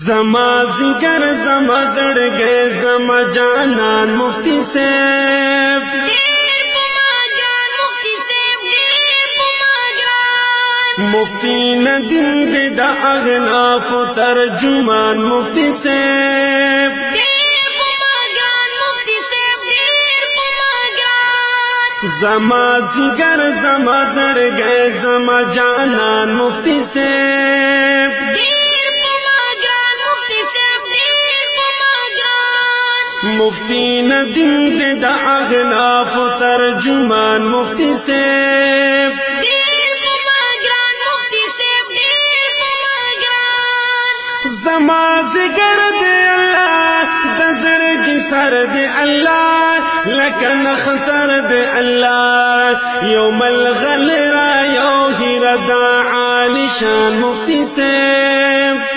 زما زگر زما زړګي زما جانان مفتی صاحب ډېر په ما ګران مفتی صاحب ډېر په ما ګران مفتی ندیم دې د اغناف ترجمان مفتی صاحب ډېر په ما ګران مفتی صاحب ډېر په ما ګران زما زگر زما زړګي زما جانان مفتی صاحب مفتی ندیم دې د اغناف ترجمان مفتی صاحب ډېر په ما ګران مفتی صاحب ډېر په ما ګران زما زگر دې الله د زړګي سر دې الله لکه نختر دې الله یوم الغلرا یو هیر د عالی شان مفتی صاحب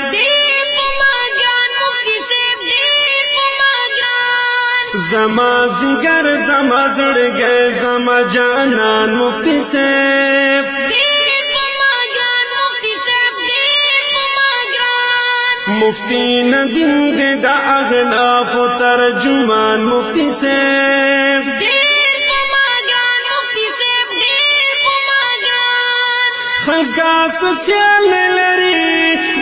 زما زگر زما زړګي زما جانان مفتی صاحب ډېر په ما ګران مفتی صاحب ډېر په ما ګران مفتی ندیم دې د اغناف ترجمان مفتی صاحب ډېر په ما ګران مفتی صاحب ډېر په ما ګران خلقا سوسیال لري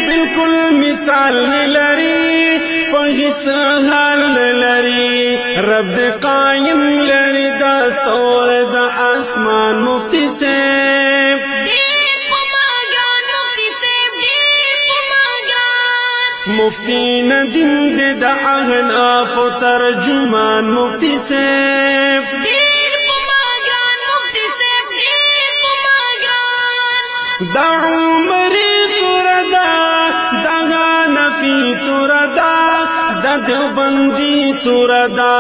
بالکل مثال لري په هیڅ حال لري رب دې قائم لري دستور د اسمان مفتی صاحب ډېر په ما ګران مفتی صاحب ډېر په ما ګران مفتی ندیم دې د اغناف ترجمان مفتی صاحب ډېر په ما ګران مفتی صاحب ډېر په ما ګران د عمرې توردا دغه نفي توردا د دیوبندي توردا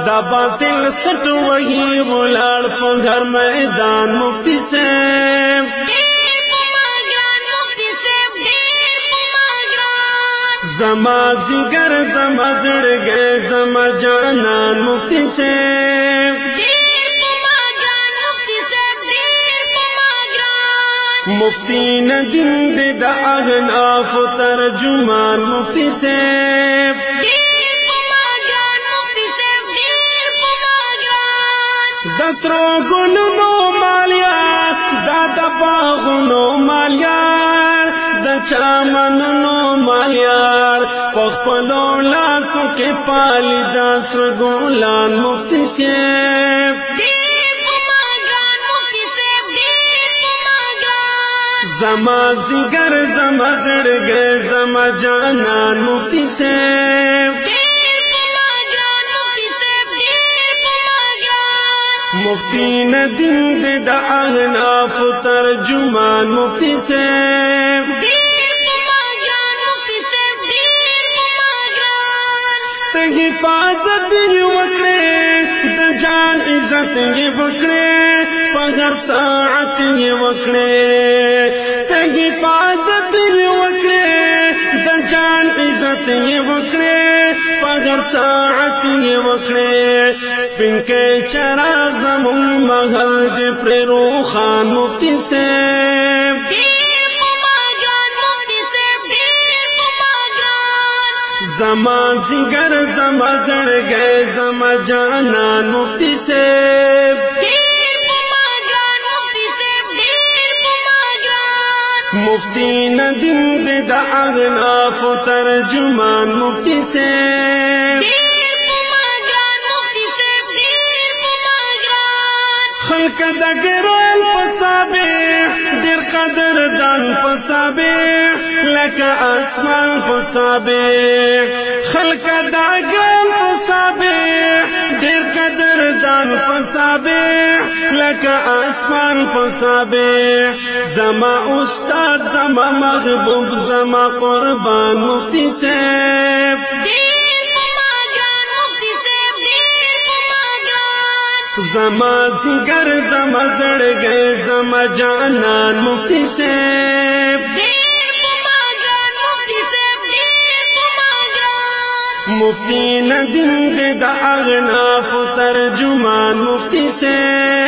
د باطل سټ وهي ولړ په هر میدان مفتی صاحب ډېر په ما ګران مفتی صاحب ډېر په ما ګران زما زگر زما زړګي زما جانان مفتی صاحب ډېر په ما ګران مفتی صاحب ډېر په ما ګران مفتی ندیم دې د اغناف ترجمان مفتی صاحب ډېر په ما ګران مفتی صاحب ډېر په ما ګران د سرو ګلونو مالیار دا د باغونو مالیار د چمنونو مالیار په خپلو لاسو کې پالي د سرو ګلان مفتی صاحب ډېر په ما ګران مفتی صاحب ډېر په ما ګران زما زگر زما زړګي زما جانان مفتی صاحب ډېر په ما ګران مفتی صاحب ډېر په ما ګران مفتی ندیم دې د اغناف ترجمان مفتی صاحب ډېر په ما ګران مفتی صاحب ډېر په ما ګران ته حفاظت یې وکړې د جان عزت یې وکړې په هر ساعت یې وکړې ته حفاظت یې وکړې د جان عزت یې وکړې په هر ساعت یې وکړې سپین کې چراغ زمون محل دې پرې روخان مفتی صاحب ډېر په ما ګران مفتی صاحب ډېر په ما ګران زما زگر زما زړګي زما جانان مفتی صاحب ډېر په ما ګران مفتی صاحب ډېر په ما ګران مفتی ندیم دې د اغناف ترجمان مفتی صاحب ډېر په ما ګران مفتی صاحب ډېر په ما ګران خلق د ګران پسابه ډېر قدر دان پسابه لکه اسمان پسابه خلق د ګران پسابه ډېر قدر دان پسابه لکه اسمان پسابه زما استاد زما محبوب زما قربان مفتی صاحب ډېر په ما ګران مفتی صاحب ډېر په ما ګران زما زگر زما زړګي زما جانان مفتی صاحب ډېر په ما ګران مفتی صاحب ډېر په ما ګران مفتی ندیم دې د اغناف ترجمان مفتی صاحب